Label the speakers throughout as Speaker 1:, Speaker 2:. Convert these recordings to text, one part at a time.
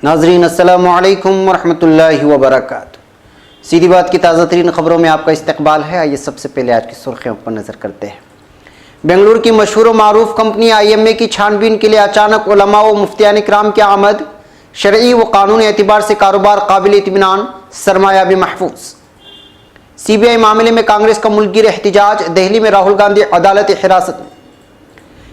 Speaker 1: नाजरीन अस्सलामु अलैकुम वरहमतुल्लाहि वबरकातुहू। सीधी बात की ताज़ा तरीन खबरों में आपका इस्तकबाल है। आइए सबसे पहले आज की सुर्खियों पर नज़र करते हैं। बेंगलुरु की मशहूर मारूफ कंपनी IMA की छानबीन के लिए अचानक उलमा व मुफ्तियान इकराम की आमद। शरई व कानूनी एतबार से कारोबार काबिल इत्मीनान, सरमाया भी महफूज। CBI मामले में कांग्रेस का मुल्कगिर एहतिजाज। दिल्ली में राहुल गांधी अदालत हिरासत में।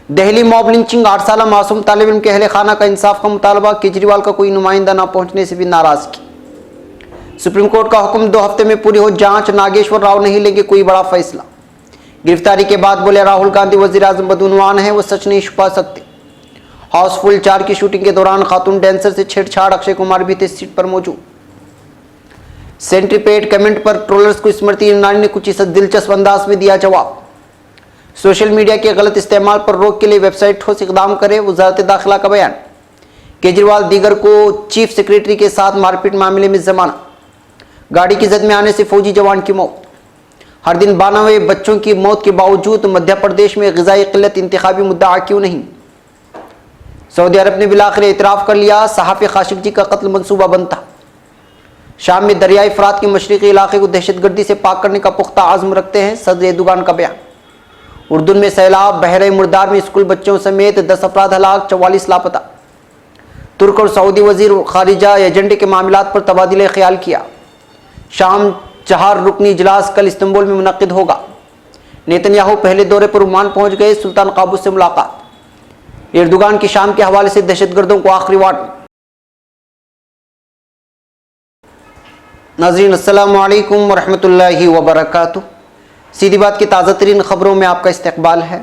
Speaker 1: दिल्ली मॉब लिंचिंग, 8 साल मासूम तालिब इल्म के अहले खाना का इंसाफ का मुतालबा। केजरीवाल का कोई नुमाइंदा न पहुंचने से भी नाराजगी। सुप्रीम कोर्ट का हुक्म, 2 हफ्ते में पूरी हो जांच। नागेश्वर राव नहीं लेंगे कोई बड़ा फैसला। गिरफ्तारी के बाद बोले राहुल गांधी वजीर आजम बदउनवान है, वो सच नहीं छुपा सकते। हाउसफुल 4 की शूटिंग के दौरान खातून डांसर से छेड़छाड़। अक्षय कुमार भी थे सीट पर मौजूद। सेंट्रीपेड कमेंट पर ट्रोलर्स को स्मृति ईरानी ने कुछ इस दिलचस्प अंदाज में दिया जवाब। सोशल मीडिया के गलत इस्तेमाल पर रोक के लिए वेबसाइट ठोस इकदाम करे, वजारत दाखिला का बयान। केजरीवाल दीगर को चीफ सेक्रेटरी के साथ मारपीट मामले में जमानत। गाड़ी की जद में आने से फौजी जवान की मौत। हर दिन 92 बच्चों की मौत के बावजूद मध्य प्रदेश में ग़िज़ाई क़िल्लत इंतखाबी मुद्दा क्यों नहीं। सऊदी अरब ने बिलाखिर एतराफ़ कर लिया, सहाफ़ी खाशिक़जी का कत्ल मंसूबा बनता। शाम में दरियाई फ़रात के मशरक़ी इलाके को दहशतगर्दी से पाक करने का पुख्ता आज़म रखते हैं, सदर एर्दोगान का बयान। उर्दून में सैलाब, बहरे मुर्दार में स्कूल बच्चों समेत 10 अफराद हलाक, 44 लापता। तुर्क और सऊदी वजीर खारिजा एजेंडे के मामलात पर तबादिले ख्याल किया। शाम 4 रुकनी इजलास कल इस्तांबुल में मुनक्किद होगा। नेतन्याहू पहले दौरे पर ओमान पहुंच गए, सुल्तान काबूस से मुलाकात। एर्दोगान की शाम के हवाले से दहशतगर्दों को आखिरी वार्निंग। नाज़रीन अस्सलामु अलैकुम वरहमतुल्लाहि वबरकातुहू। सीधी बात की ताज़ा तरीन खबरों में आपका इस्तकबाल है।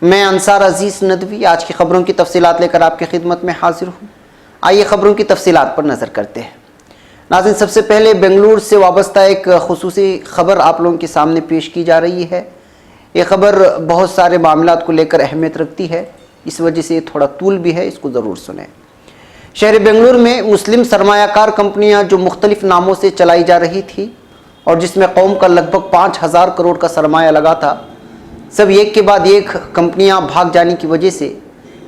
Speaker 1: मैं अंसार अजीज़ नदवी आज की खबरों की तफसीलात लेकर आपकी खिदमत में हाजिर हूँ। आइए खबरों की तफसीलात पर नज़र करते हैं। नाज़रीन, सबसे पहले बेंगलुरु से वाबस्ता एक खुसूसी खबर आप लोगों के सामने पेश की जा रही है। ये खबर बहुत सारे मामलात को लेकर अहमियत रखती है, इस वजह से थोड़ा तूल भी है, इसको ज़रूर सुनें। शहर बेंगलुरु में मुस्लिम सरमायाकार कंपनियाँ जो मुख्तलिफ नामों से चलाई जा रही थी और जिसमें कौम का लगभग 5000 करोड़ का सरमाया लगा था, सब एक के बाद एक कंपनियां भाग जाने की वजह से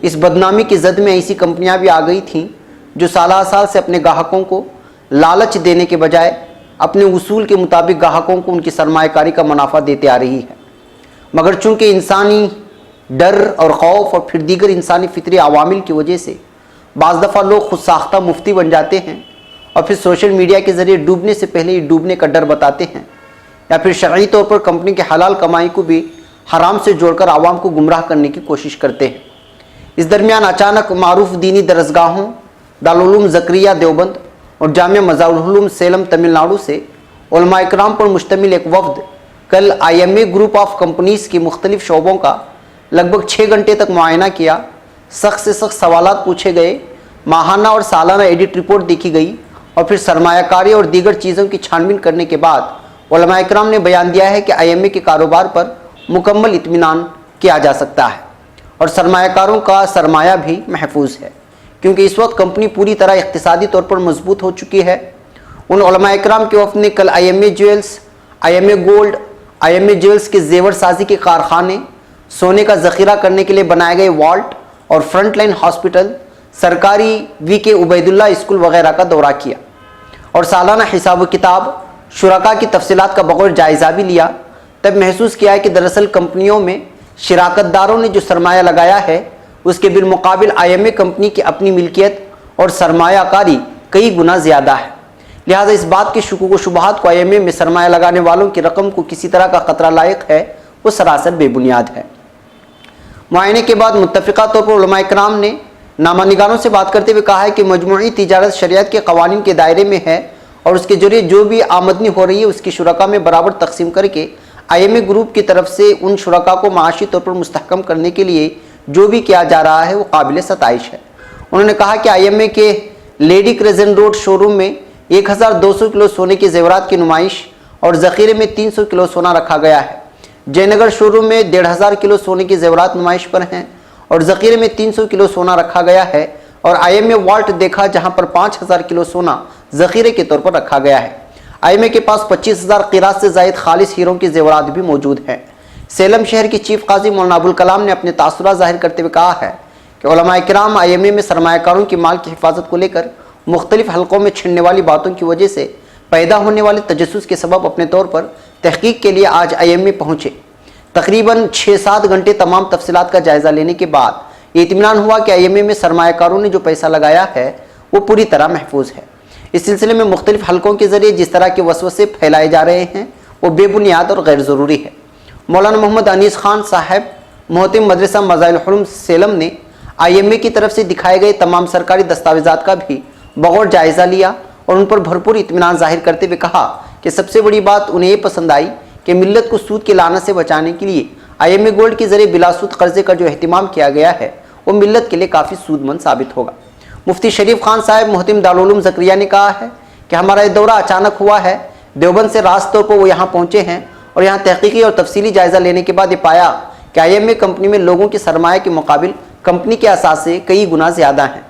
Speaker 1: इस बदनामी की जद में ऐसी कंपनियां भी आ गई थीं जो साल से अपने ग्राहकों को लालच देने के बजाय अपने उसूल के मुताबिक ग्राहकों को उनकी सरमायाकारी का मुनाफा देते आ रही है। मगर चूँकि इंसानी डर और खौफ और फिर दीगर इंसानी फितरी अवामिल की वजह से बाज़ दफ़ा लोग खुद साख्ता मुफ्ती बन जाते हैं और फिर सोशल मीडिया के ज़रिए डूबने से पहले ही डूबने का डर बताते हैं, या फिर शरई तौर पर कंपनी के हलाल कमाई को भी हराम से जोड़कर आवाम को गुमराह करने की कोशिश करते हैं। इस दरमियान अचानक मारूफ दीनी दरसगाहों दारुल उलूम ज़करिया देवबंद और जामिया मज़ारुल उलूम सेलम तमिलनाडु से उलमा इकराम पर मुश्तमिल एक वफ़द कल IMA ग्रुप ऑफ कंपनीज़ के मुख्तलिफ शोबों का लगभग 6 घंटे तक मुआयना किया। सख्त से सख्त सवालात पूछे गए, माहाना और सालाना एडिट रिपोर्ट देखी गई और फिर सरमायाकारी और दीगर चीज़ों की छानबीन करने के बाद उलमा इकराम ने बयान दिया है कि IMA के कारोबार पर मुकम्मल इत्मीनान किया जा सकता है और सरमायाकारों का सरमाया भी महफूज है, क्योंकि इस वक्त कंपनी पूरी तरह इक़्तिसादी तौर पर मजबूत हो चुकी है। उन उलमा इकराम के वफ़द ने कल IMA jewels, IMA gold, IMA jewels के जेवर साजी के कारखाने, सोने का ज़ख़ीरा करने के लिए बनाए गए वॉल्ट और फ्रंटलाइन हॉस्पिटल, सरकारी VK उबैदुल्ला स्कूल वगैरह का दौरा किया और सालाना हिसाब किताब, शुरका की तफसीलात का बगौर जायज़ा भी लिया। तब महसूस किया है कि दरअसल कंपनियों में शिराकतदारों ने जो सरमाया लगाया है उसके बिलमुकाबिल IMA कंपनी की अपनी मिल्कियत और सरमायाकारी कई गुना ज़्यादा है। लिहाजा इस बात के शुकूक व शुबहात को IMA में सरमाया लगाने वालों की रकम को किसी तरह का ख़तरा लायक है, वो सरासर बेबुनियाद है। मुआयने के बाद मुत्तफ़िक़ा तौर पर उलमा इकराम ने नामानिगारों से बात करते हुए कहा है कि मजमूई तिजारत शरीयत के कवानीन के दायरे में है और उसके जरिए जो भी आमदनी हो रही है उसकी शुरका में बराबर तकसीम करके IMA ग्रुप की तरफ से उन शुरका को माशी तौर पर मुस्तहकम करने के लिए जो भी किया जा रहा है वो काबिल सताइश है। उन्होंने कहा कि IMA के लेडी क्रेजेंट रोड शोरूम में 1200 किलो सोने के जेवरात की नुमाइश और ज़ख़ीरे में 300 किलो सोना रखा गया है। जयनगर शोरूम में 1500 किलो सोने के जेवरात नुमाइश पर हैं और ज़ख़ीरे में 300 किलो सोना रखा गया है और IMA वॉल्ट देखा जहां पर 5000 किलो सोना ज़ख़ीरे के तौर पर रखा गया है। IMA के पास 25,000 क़िरात से ज़ायद खालिस हीरों के जेवरात भी मौजूद हैं। सेलम शहर के चीफ काजी मौलाना अबुल कलाम ने अपने तासुरात ज़ाहिर करते हुए कहा है कि उलमा इकराम IMA में सरमायाकारों की माल की हिफाजत को लेकर मुख्तलिफ हलकों में छिड़ने वाली बातों की वजह से पैदा होने वाले तजस्सुस के सबब अपने तौर पर तहकीक के लिए आज IMA पहुँचे। तकरीबन 6-7 घंटे तमाम तफसीलात का जायज़ा लेने के बाद ये इत्मीनान हुआ कि IMA में सरमायाकारों ने जो पैसा लगाया है वो पूरी तरह महफूज है। इस सिलसिले में मुख्तलिफ हलकों के ज़रिए जिस तरह के वसवसे फैलाए जा रहे हैं वो बेबुनियाद और गैर ज़रूरी है। मौलाना मोहम्मद अनीस खान साहब मोहतिम मदरसा मज़ाइल उलूम सेलम ने IMA की तरफ से दिखाए गए तमाम सरकारी दस्तावेज़ात का भी बगौर जायज़ा लिया और उन पर भरपूर इत्मीनान जाहिर करते हुए कहा कि सबसे बड़ी बात उन्हें ये पसंद आई कि मिल्लत को सूद की लानत से बचाने के लिए IMA गोल्ड के ज़रिए बिलासूद कर्जे का जो अहतमाम किया गया है वो मिल्लत के लिए काफ़ी सूदमंद साबित होगा। मुफ्ती शरीफ खान साहब मोहतिम दारुल उलूम ज़करिया ने कहा है कि हमारा ये दौरा अचानक हुआ है। देवबंद से रास्त तौर पर वो यहाँ पहुँचे हैं और यहाँ तहकीकी और तफसीली जायज़ा लेने के बाद ये पाया कि IMA कंपनी में लोगों की सरमाया के मुकाबिल कंपनी के असास से कई गुना ज़्यादा हैं।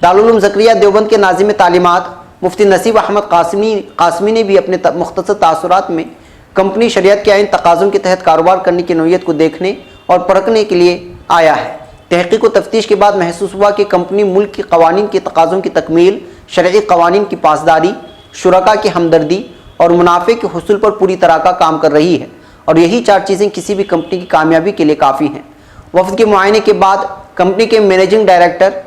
Speaker 1: दारुल उलूम ज़करिया देवबंद के नाज़िम तालीमात मुफ्ती नसीब अहमद कासमी ने भी अपने मुख्तसर तासुरात में कंपनी शरीयत के आइन तकाज़ों के तहत कारोबार करने की नौयत को देखने और परखने के लिए आया है। तहक़ीक़ व तफ्तीश के बाद महसूस हुआ कि कंपनी मुल्क के कवानीन के तकाज़ों की तकमील, शरई कवानीन की पासदारी, शुरका की हमदर्दी और मुनाफे के हुसूल पर पूरी तरह का काम कर रही है और यही 4 चीज़ें किसी भी कंपनी की कामयाबी के लिए काफ़ी हैं। वफ़द के मुआयने के बाद कंपनी के मैनेजिंग डायरेक्टर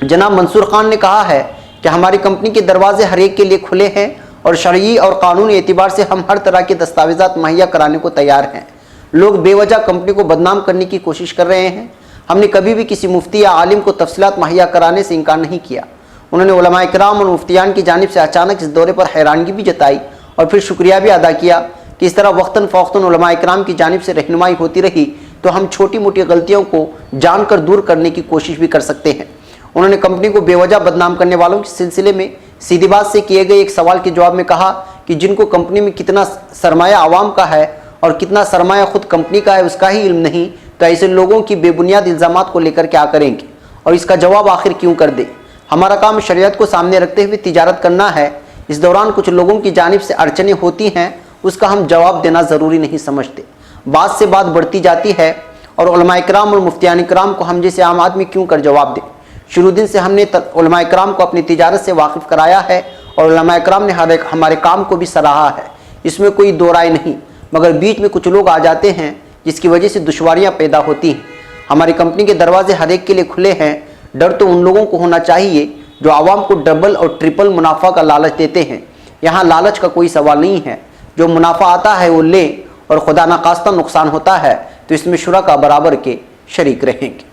Speaker 1: जनाब मंसूर खान ने कहा है कि हमारी कंपनी के दरवाजे हर एक के लिए खुले हैं और शरई और कानूनी एतबार से हम हर तरह के दस्तावेज़ात मुहैया कराने को तैयार हैं। लोग बेवजह कंपनी को बदनाम करने की कोशिश कर रहे हैं। हमने कभी भी किसी मुफ्ती या आलिम को तफसीलात मुहैया कराने से इनकार नहीं किया। उन्होंने उलमाए किराम और मुफ्तियान की जानिब से अचानक इस दौरे पर हैरानगी भी जताई और फिर शुक्रिया भी अदा किया कि इस तरह वक्तन फ़ौक़तन उलमाए किराम की जानिब से रहनुमाई होती रही तो हम छोटी मोटी गलतियों को जानकर दूर करने की कोशिश भी कर सकते हैं। उन्होंने कंपनी को बेवजह बदनाम करने वालों के सिलसिले में सीधी बात से किए गए एक सवाल के जवाब में कहा कि जिनको कंपनी में कितना सरमाया आवाम का है और कितना सरमाया खुद कंपनी का है उसका ही इल्म नहीं, तो ऐसे लोगों की बेबुनियाद इल्ज़ामात को लेकर क्या करेंगे और इसका जवाब आखिर क्यों कर दे। हमारा काम शरीयत को सामने रखते हुए तिजारत करना है। इस दौरान कुछ लोगों की जानिब से अड़चनें होती हैं, उसका हम जवाब देना ज़रूरी नहीं समझते। बात से बात बढ़ती जाती है और उलमाए किराम और मुफ्तियान किराम को हम जैसे आम आदमी क्यों कर जवाब दें। शुरू दिन से हमने उलमाए किराम को अपनी तिजारत से वाकिफ़ कराया है और उलमाए किराम ने हमारे काम को भी सराहा है, इसमें कोई दो राय नहीं। मगर बीच में कुछ लोग आ जाते हैं जिसकी वजह से दुश्वारियाँ पैदा होती हैं। हमारी कंपनी के दरवाजे हर एक के लिए खुले हैं। डर तो उन लोगों को होना चाहिए जो आवाम को डबल और ट्रिपल मुनाफा का लालच देते हैं। यहाँ लालच का कोई सवाल नहीं है। जो मुनाफा आता है वो ले और खुदा न खास्ता नुकसान होता है तो इसमें शुरका बराबर के शरीक रहेंगे।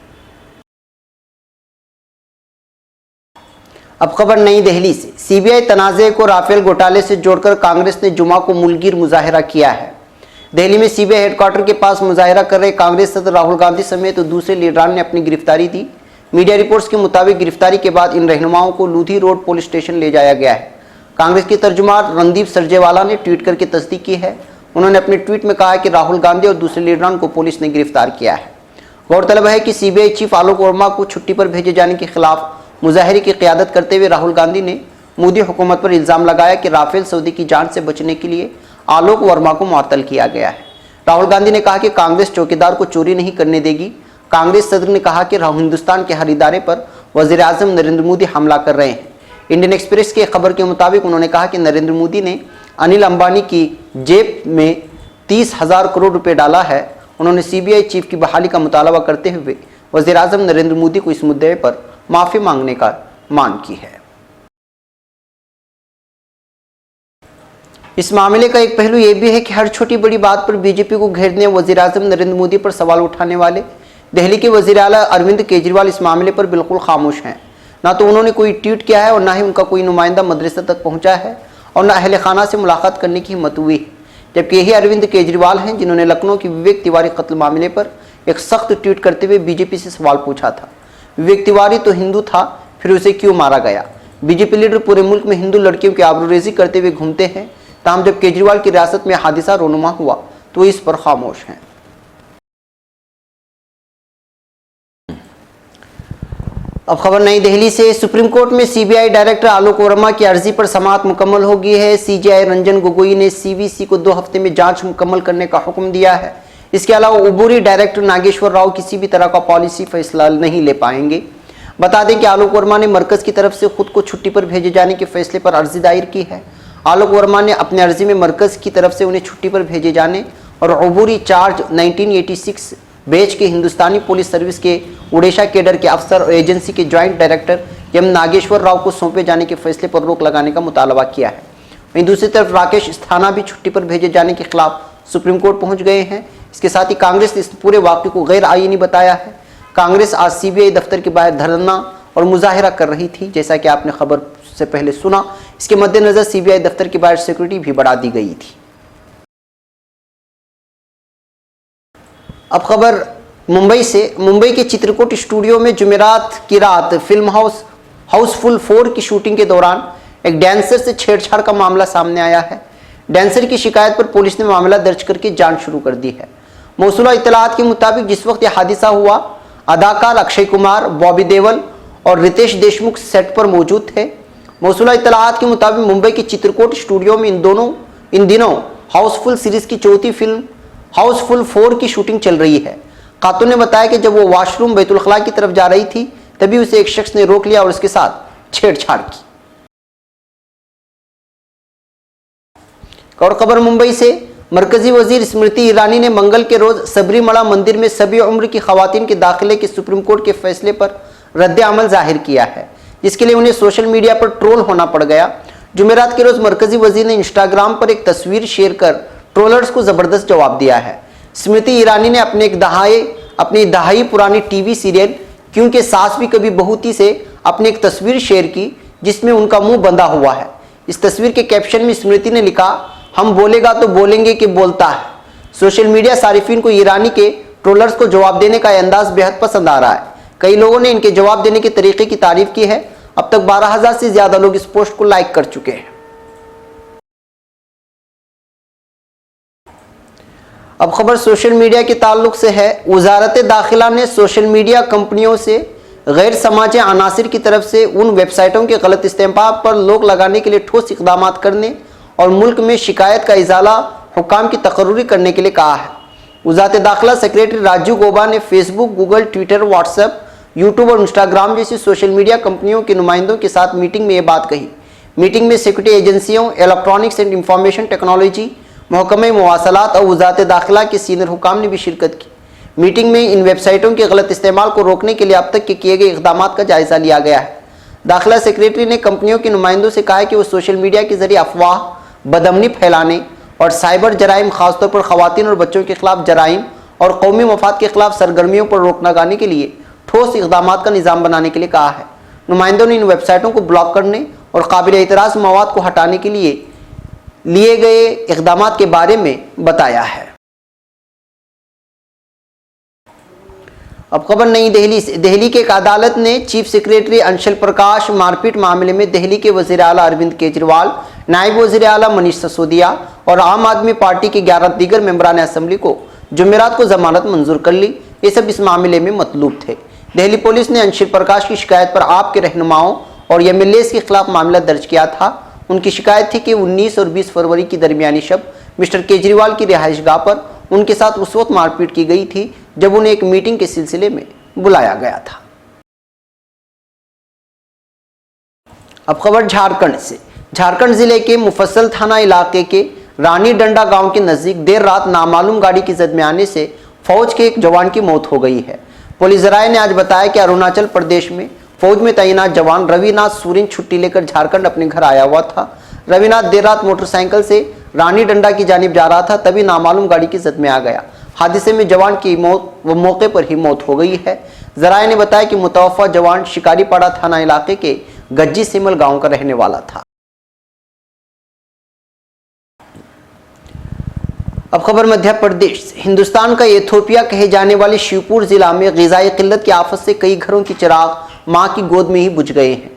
Speaker 1: अब खबर नई दिल्ली से। CBI तनाज़े को राफेल घोटाले से जोड़कर कांग्रेस ने जुमा को मुलगिर मुजाहिरा किया है। दिल्ली में CBI हेडक्वार्टर के पास मुजाहिरा कर रहे कांग्रेस सदर राहुल गांधी समेत दूसरे लीडरान ने अपनी गिरफ्तारी दी। मीडिया रिपोर्ट्स के मुताबिक गिरफ्तारी के बाद इन रहनुमाओं को लूधी रोड पुलिस स्टेशन ले जाया गया है। कांग्रेस के तर्जुमान रणदीप सरजेवाला ने ट्वीट करके तस्दीक की है। उन्होंने अपने ट्वीट में कहा कि राहुल गांधी और दूसरे लीडरान को पुलिस ने गिरफ्तार किया है। गौरतलब है कि CBI चीफ आलोक वर्मा को छुट्टी पर भेजे जाने के खिलाफ मुजाहरे की क़यादत करते हुए राहुल गांधी ने मोदी हुकूमत पर इल्ज़ाम लगाया कि राफेल सौदे की जांच से बचने के लिए आलोक वर्मा को मुअत्तल किया गया है। राहुल गांधी ने कहा कि कांग्रेस चौकीदार को चोरी नहीं करने देगी। कांग्रेस सदर ने कहा कि हिंदुस्तान के हर इदारे पर वज़ीर आज़म नरेंद्र मोदी हमला कर रहे हैं। इंडियन एक्सप्रेस के खबर के मुताबिक उन्होंने कहा कि नरेंद्र मोदी ने अनिल अंबानी की जेब में 30,000 करोड़ रुपए डाला है। उन्होंने CBI चीफ की बहाली का मुतालबा करते हुए वज़ीर आज़म नरेंद्र मोदी को इस मुद्दे पर माफ़ी मांगने का मांग की है। इस मामले का एक पहलू यह भी है कि हर छोटी बड़ी बात पर बीजेपी को घेरने वज़ीर आज़म नरेंद्र मोदी पर सवाल उठाने वाले दिल्ली के वज़ीर आला अरविंद केजरीवाल इस मामले पर बिल्कुल खामोश हैं। ना तो उन्होंने कोई ट्वीट किया है और ना ही उनका कोई नुमाइंदा मदरसा तक पहुंचा है और ना अहले खाना से मुलाकात करने की हिम्मत हुई है। जबकि यही अरविंद केजरीवाल हैं जिन्होंने लखनऊ की विवेक तिवारी कत्ल मामले पर एक सख्त ट्वीट करते हुए बीजेपी से सवाल पूछा था। विवेक तिवारी तो हिंदू था, फिर उसे क्यों मारा गया। बीजेपी लीडर पूरे मुल्क में हिंदू लड़कियों की आबरूरेज़ी करते हुए घूमते हैं, ताहम जब केजरीवाल की रियासत में हादिसा रोनुमा हुआ तो इस पर खामोश हैं। अब खबर नई दिल्ली से। सुप्रीम कोर्ट में CBI डायरेक्टर आलोक वर्मा की अर्जी पर समाअत मुकम्मल हो गई है। CJI रंजन गोगोई ने CVC को 2 हफ्ते में जांच मुकम्मल करने का हुक्म दिया है। इसके अलावा उबूरी डायरेक्टर नागेश्वर राव किसी भी तरह का पॉलिसी फैसला नहीं ले पाएंगे। बता दें कि आलोक वर्मा ने मरकज की तरफ से खुद को छुट्टी पर भेजे जाने के फैसले पर अर्जी दायर की है। आलोक वर्मा ने अपने अर्जी में मरकज की तरफ से उन्हें छुट्टी पर भेजे जाने और अबूरी चार्ज 1986 बैच के हिंदुस्तानी पुलिस सर्विस के उड़ीसा केडर के अफसर और एजेंसी के joint director M Nageswara Rao को सौंपे जाने के फैसले पर रोक लगाने का मुतालबा किया है। वहीं दूसरी तरफ राकेश अस्थाना भी छुट्टी पर भेजे जाने के खिलाफ सुप्रीम कोर्ट पहुंच गए हैं। इसके साथ ही कांग्रेस ने इस पूरे वाक़े को गैर आईनी बताया है। कांग्रेस आज सीबीआई दफ्तर के बाहर धरना और मुजाहिरा कर रही थी, जैसा कि आपने खबर से पहले सुना। इसके मद्देनजर सीबीआई दफ्तर के बाहर सिक्योरिटी भी बढ़ा दी गई थी। अब खबर मुंबई से। मुंबई के चित्रकूट स्टूडियो में जुमेरात की रात फिल्म हाउसफुल 4 की शूटिंग के दौरान एक डांसर से छेड़छाड़ का मामला सामने आया है। डांसर की शिकायत पर पुलिस ने मामला दर्ज करके जांच शुरू कर दी है। मौसूला इत्तलात के मुताबिक जिस वक्त यह हादसा हुआ, अदाकार अक्षय कुमार, बॉबी देओल और रितेश देशमुख सेट पर मौजूद थे। मौसूला इत्तलात के मुताबिक मुंबई के चित्रकूट स्टूडियो में इन दिनों हाउसफुल सीरीज की चौथी फिल्म हाउसफुल 4 की शूटिंग चल रही है। खातून ने बताया कि जब वो वॉशरूम बैतुल खला की तरफ जा रही थी, तभी उसे एक शख्स ने रोक लिया और उसके साथ छेड़छाड़ की। और खबर मुंबई से। मरकजी वजीर स्मृति ईरानी ने मंगल के रोज सबरीमला मंदिर में सभी उम्र की खवातीन के दाखिले के सुप्रीम कोर्ट के फैसले पर रद्द-ए-अमल जाहिर किया है, जिसके लिए उन्हें सोशल मीडिया पर ट्रोल होना पड़ गया। जुमेरात के रोज मरकजी वजीर ने इंस्टाग्राम पर एक तस्वीर शेयर कर ट्रोलर्स को जबरदस्त जवाब दिया है। स्मृति ईरानी ने अपनी दहाई पुरानी टीवी सीरियल क्योंकि सास भी कभी बहू थी से अपनी एक तस्वीर शेयर की, जिसमें उनका मुंह बंधा हुआ है। इस तस्वीर के कैप्शन में स्मृति ने लिखा, हम बोलेगा तो बोलेंगे कि बोलता है। सोशल मीडिया सारिफिन को ईरानी के ट्रोलर्स को जवाब देने का अंदाज बेहद पसंद आ रहा है। कई लोगों ने इनके जवाब देने के तरीके की तारीफ की है। अब तक 12,000 से ज्यादा लोग इस पोस्ट को लाइक कर चुके हैं। अब खबर सोशल मीडिया के ताल्लुक से है। वजारत दाखिला ने सोशल मीडिया कंपनियों से गैर समाजी अनासिर की तरफ से उन वेबसाइटों के गलत इस्तेमाल पर रोक लगाने के लिए ठोस इकदाम करने और मुल्क में शिकायत का इजाला हुक्काम की तकर्रुरी करने के लिए कहा है। वजारत दाखिला सेक्रेटरी राजू गौबा ने Facebook, Google, Twitter, WhatsApp, YouTube और इंस्टाग्राम जैसी सोशल मीडिया कंपनियों के नुमाइंदों के साथ मीटिंग में ये बात कही। मीटिंग में सिक्योरिटी एजेंसियों, इलेक्ट्रॉनिक्स एंड इंफॉर्मेशन टेक्नोलॉजी, महकमे मवासलात और वजारत दाखिला के सीनियर हुकाम ने भी शिरकत की। मीटिंग में इन वेबसाइटों के गलत इस्तेमाल को रोकने के लिए अब तक के किए गए इकदाम का जायजा लिया गया है। दाखिला सेक्रेटरी ने कंपनियों के नुमाइंदों से कहा कि वो सोशल मीडिया के जरिए अफवाह, बदअमनी फैलाने और साइबर जराइम, खासतौर पर खवातीन और बच्चों के खिलाफ जराइम और कौमी मफाद के खिलाफ सरगर्मियों पर रोक लगाने के लिए ठोस इकदाम का निज़ाम बनाने के लिए कहा है। नुमाइंदों ने इन वेबसाइटों को ब्लॉक करने और काबिल एतराज़ मवाद को हटाने के लिए लिए गए इकदाम के बारे में बताया है। अब खबर नई दिल्ली से। दिल्ली के एक अदालत ने चीफ सेक्रेटरी अंशल प्रकाश मारपीट मामले में दिल्ली के वज़ीर आला अरविंद केजरीवाल, नायब वज़ीर आला मनीष सिसोदिया और आम आदमी पार्टी के 11 दीगर मेंबरान असम्बली को जुमेरात को जमानत मंजूर कर ली। ये सब इस मामले में मतलूब थे। दिल्ली पुलिस ने अंशल प्रकाश की शिकायत पर आप के रहनुमाओं और एमएलएस के खिलाफ मामला दर्ज किया था। उनकी शिकायत थी कि 19 और 20 फरवरी की दरमियानी शब मिस्टर केजरीवाल की रिहाइशगाह पर उनके साथ उस वक्त मारपीट की गई थी जब उन्हें एक मीटिंग के सिलसिले में बुलाया गया था। अब खबर झारखंड से। झारखंड जिले के मुफस्सल थाना इलाके के रानी डंडा गांव के नजदीक देर रात नामालूम गाड़ी की जद में आने से फौज के एक जवान की मौत हो गई है। पुलिस जराये ने आज बताया कि अरुणाचल प्रदेश में फौज में तैनात जवान रविनाथ सूरिन छुट्टी लेकर झारखंड अपने घर आया हुआ था। रविनाथ देर रात मोटरसाइकिल से रानी डंडा की जानिब जा रहा था, तभी नामालूम गाड़ी की जद में आ गया। हादसे में जवान की मौके पर ही मौत हो गई है। जराये ने बताया कि मुतवफ़ा जवान शिकारीपाड़ा थाना इलाके के गज्जी सिमल गांव का रहने वाला था। अब खबर मध्य प्रदेश से। हिंदुस्तान का एथोपिया कहे जाने वाले शिवपुर जिला में ग़िज़ाई किल्लत की आफत से कई घरों की चिराग मां की गोद में ही बुझ गए हैं।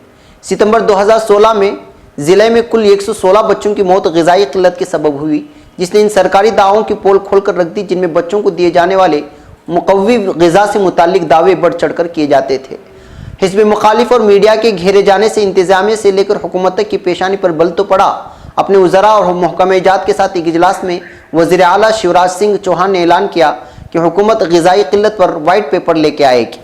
Speaker 1: सितंबर 2016 में जिले में कुल 116 बच्चों की मौत ग़िज़ाई किल्लत के सबब हुई, जिसने इन सरकारी दावों की पोल खोलकर रख दी जिनमें बच्चों को दिए जाने वाले मुकव्वी ग़िज़ा से मुताल्लिक दावे बढ़ चढ़कर किए जाते थे। हिज़्ब मुखालिफ और मीडिया के घेरे जाने से इंतजामिया से लेकर हुकूमत तक की पेशानी पर बल तो पड़ा। अपने वज़रा और महकमेजात के साथ एक इजलास में वज़ीर आला शिवराज सिंह चौहान ने ऐलान किया कि हुकूमत ग़िज़ाई किल्लत पर वाइट पेपर लेके आएगी।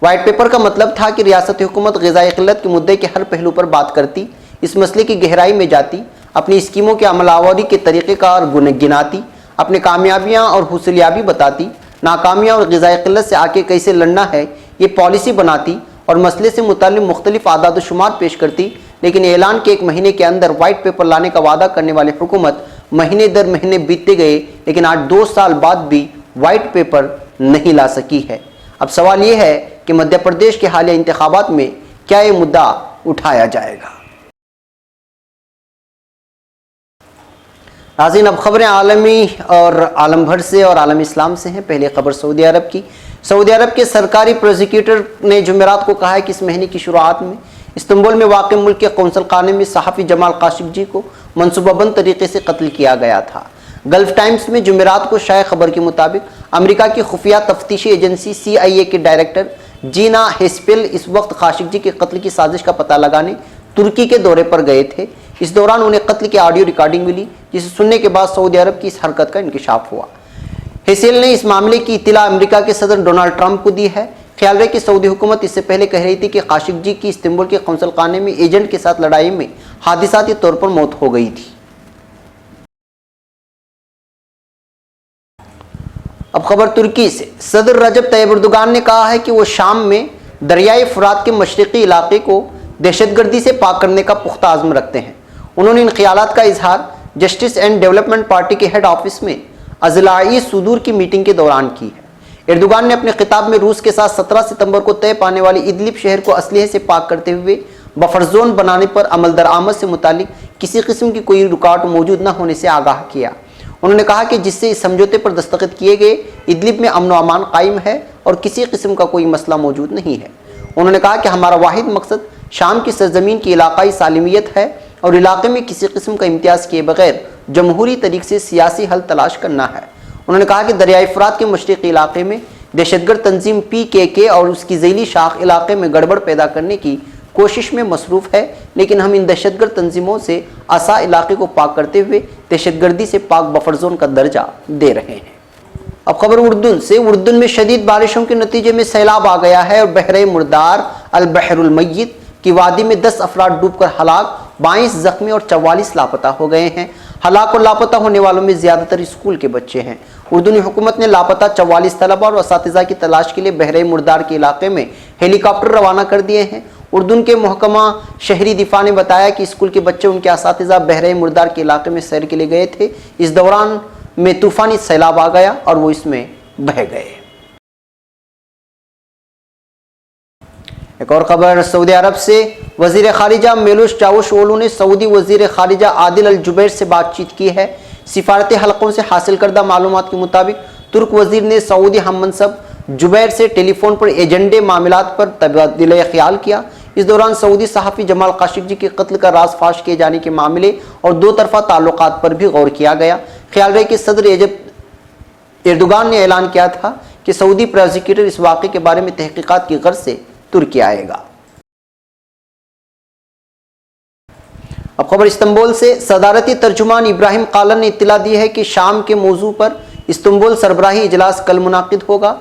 Speaker 1: वाइट पेपर का मतलब था कि रियासती हुकूमत ग़िज़ाई क़िल्लत के मुद्दे के हर पहलू पर बात करती, इस मसले की गहराई में जाती, अपनी स्कीमों के अमलावरी के तरीक़ेकार गिनाती, अपनी कामयाबियाँ और हुसूलियाबी बताती, नाकामियाँ और ग़िज़ाई क़िल्लत से आके कैसे लड़ना है ये पॉलिसी बनाती और मसले से मुताल्लिक़ मुख्तलिफ आदाद व शुमार पेश करती। लेकिन ऐलान के 1 महीने के अंदर वाइट पेपर लाने का वादा करने वाली हुकूमत महीने दर महीने बीतते गए, लेकिन आज 2 साल बाद भी वाइट पेपर नहीं ला सकी है। अब सवाल ये है कि मध्य प्रदेश के हालिया इंतखाबात में क्या ये मुद्दा उठाया जाएगा। नाज़रीन, अब खबरें आलमी और आलम भर से और आलम इस्लाम से हैं। पहले खबर सऊदी अरब की। सऊदी अरब के सरकारी प्रोसिक्यूटर ने जुमेरात को कहा है कि इस महीने की शुरुआत में इस्तंबुल में वाक़ मुल्क के कौंसल खाने में सहाफ़ी जमाल काशिक़जी को मनसूबाबंद तरीके से कत्ल किया गया था। गल्फ टाइम्स में जुमेरात को शाया खबर के मुताबिक अमेरिका की खुफिया तफ्तीशी एजेंसी CIA के डायरेक्टर जीना हेस्पेल इस वक्त काशिक़जी के कत्ल की साजिश का पता लगाने तुर्की के दौरे पर गए थे। इस दौरान उन्हें कत्ल की ऑडियो रिकॉर्डिंग मिली, जिसे सुनने के बाद सऊदी अरब की इस हरकत का इंकशाफ हुआ। हेसेल ने इस मामले की इत्तला अमेरिका के सदर डोनाल्ड ट्रंप को दी है। ख्याल रहे कि सऊदी हुकूमत इससे पहले कह रही थी कि काशिक़जी की इस्तांबुल के कौंसल खाने में एजेंट के साथ लड़ाई में हादिसाती तौर पर मौत हो गई थी। अब खबर तुर्की से। सदर रजब तैयब एर्दोगान ने कहा है कि वो शाम में दरियाई फुरात के मशरक़ी इलाके को दहशतगर्दी से पाक करने का पुख्ता आज़म रखते हैं। उन्होंने इन ख्यालात का इजहार जस्टिस एंड डेवलपमेंट पार्टी के हेड ऑफिस में अज़लाई सुदूर की मीटिंग के दौरान की है। एर्दोगान ने अपने खिताब में रूस के साथ 17 सितंबर को तय पाने वाली इदलिब शहर को असलहे से पाक करते हुए बफर जोन बनाने पर अमल दरामद से मुतालिक किसी किस्म की कोई रुकावट मौजूद न होने से आगाह किया। उन्होंने कहा कि जिससे इस समझौते पर दस्तखत किए गए इदलिब में अमन व अमान कायम है और किसी किस्म का कोई मसला मौजूद नहीं है। उन्होंने कहा कि हमारा वाहिद मकसद शाम की सरजमीन की इलाकाई सालिमियत है और इलाके में किसी किस्म का इम्तियाज़ किए बगैर जमहूरी तरीके से सियासी हल तलाश करना है। उन्होंने कहा कि दरियाई फुरात के मशरक़ी इलाके में दहशतगर्द तंजीम PKK और उसकी ज़ैली शाख इलाके में गड़बड़ पैदा करने की कोशिश में मसरूफ़ है, लेकिन हम इन दहशतगर्द तंजीमों से आसा इलाके को पाक करते हुए दहशतगर्दी से पाक बफर जोन का दर्जा दे रहे हैं। अब खबर उर्दून से। उर्दून में शदीद बारिशों के नतीजे में सैलाब आ गया है और बहरे मुर्दार अल बहरुल मय्यित की वादी में 10 अफराद डूबकर हलाक, 22 जख्मी और 44 लापता हो गए हैं। हलाक और लापता होने वालों में ज़्यादातर स्कूल के बच्चे हैं। उर्दूनी हुकूमत ने लापता 44 तलबा और असातिज़ा की तलाश के लिए बहरे मुर्दार के इलाके में हेलीकॉप्टर रवाना कर दिए हैं। उर्दून के महकमा शहरी दिफा ने बताया कि स्कूल के बच्चे उनके असातिज़ा बहरे मुर्दार के इलाके में सैर के लिए गए थे। इस दौरान में तूफ़ानी सैलाब आ गया और वो इसमें बह गए। एक और खबर सऊदी अरब से। वज़ीर ख़ारिजा मेलूश चावुशओग्लू ने सऊदी वज़ीर ख़ारिजा आदिल अल जुबैर से बातचीत की है। सिफारती हलकों से हासिल करदा मालूमात के मुताबिक तुर्क वज़ीर ने सऊदी हममनसब जुबैर से टेलीफोन पर एजेंडे मामलात पर तबादला ख्याल किया। इस दौरान सऊदी सहाफ़ी जमाल काशिक़जी के कत्ल का राज फाश किए जाने के मामले और दो तरफ़ा ताल्लुकात पर भी गौर किया गया। ख्याल रहे कि सदर एर्दोगान ने ऐलान किया था कि सऊदी प्रोसिक्यूटर इस वाक़े के बारे में तहक़ीक़ात की गर्ज से तुर्की आएगा। अब खबर इस्तंबुल से। सदारती तर्जुमान इब्राहिम कालन ने इत्तला दी है कि शाम के मौजू पर इस्तंबुल सरबराही इजलास कल मुनाकिद होगा।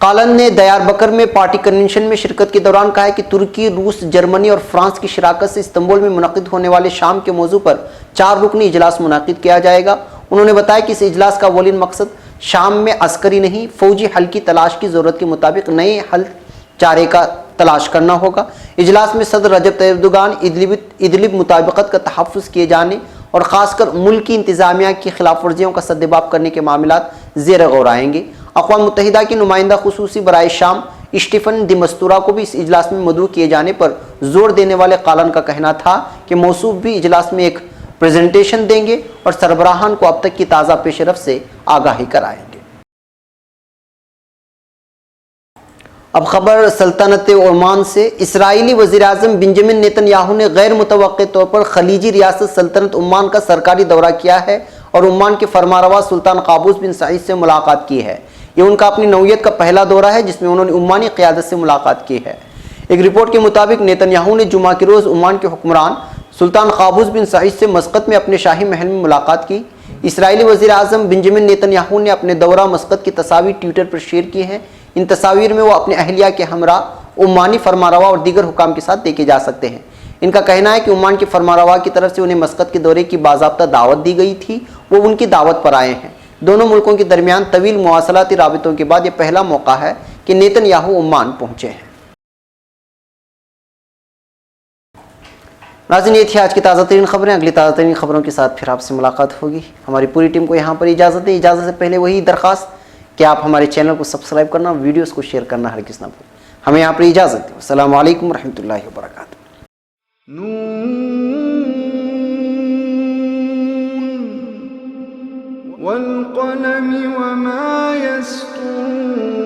Speaker 1: कालन ने दयारबकर में पार्टी कन्वेंशन में शिरकत के दौरान कहा है कि तुर्की, रूस, जर्मनी और फ्रांस की शिराकत से इस्तंबुल में मुनाकिद होने वाले शाम के मौजू पर 4 रुकनी इजलास मुनाकिद किया जाएगा। उन्होंने बताया कि इस इजलास का अवलिन मकसद शाम में अस्करी नहीं, फौजी हल की तलाश की ज़रूरत के मुताबिक नए हल चारे का तलाश करना होगा। इजलास में सदर रजब तैयब एर्दोगान इदलिब मुताबिकत का तहफ़्फ़ुज़ किए जाने और ख़ासकर मुल्क की इंतज़ामिया की खिलाफ वर्जियों का सद्देबाब करने के मामलात ज़ेर गौर आएंगे। अक़वाम मुत्तहिदा की नुमाइंदा खुसूसी बराए शाम स्टीफ़न द मिस्तुरा को भी इस इजलास में मदऊ किए जाने पर जोर देने वाले कालन का कहना था कि मौसूफ भी इजलास में एक प्रेजेंटेशन देंगे और सरबराहान को अब तक की ताज़ा पेशरफ से आगाही कराएंगे। अब खबर सल्तनत ओमान से। इसराइली वज़ीर-ए-आज़म बेंजामिन नेतन्याहू ने गैर मुतवक्के तौर पर खलीजी रियासत सल्तनत ओमान का सरकारी दौरा किया है और ओमान के फरमारवा सुल्तान काबूस बिन सईद से मुलाकात की है। ये उनका अपनी नौयत का पहला दौरा है जिसमें उन्होंने ओमानी क़यादत से मुलाकात की है। एक रिपोर्ट के मुताबिक नेतन्याहू ने जुमा के रोज़ ओमान के हुक्मरान सुल्तान काबूस बिन सईद से मस्कत में अपने शाही महल में मुलाकात की। इसराइली वज़ीर-ए-आज़म बेंजामिन नेतन्याहू ने अपने दौरा मस्कत की तस्वीर ट्विटर पर शेयर की हैं। इन तस्वीर में वो अपने अहलिया के हमरा उमानी फरमारवा और दीगर हुकाम के साथ देखे जा सकते हैं। इनका कहना है कि ओमान के फरमारवा की तरफ से उन्हें मस्कत के दौरे की बाज़ाब्ता दावत दी गई थी, वो उनकी दावत पर आए हैं। दोनों मुल्कों के दरमियान तवील मुवासलाती राबितों के बाद यह पहला मौका है कि नेतन्याहू ओमान पहुंचे हैं। नाज़रीन, ये थी आज की ताज़ा तरीन खबरें। अगली ताज़ा तरीन खबरों के साथ फिर आपसे मुलाकात होगी। हमारी पूरी टीम को यहाँ पर इजाज़त है। इजाज़त से पहले वही दरख्वास्त कि आप हमारे चैनल को सब्सक्राइब करना, वीडियोस को शेयर करना हरगिज़ ना भूलें। हमें यहाँ पर इजाज़त दें। अस्सलामु अलैकुम रहमतुल्लाहि व बरकातुहू।
Speaker 2: वल क़लमि वमा यस्तुरून।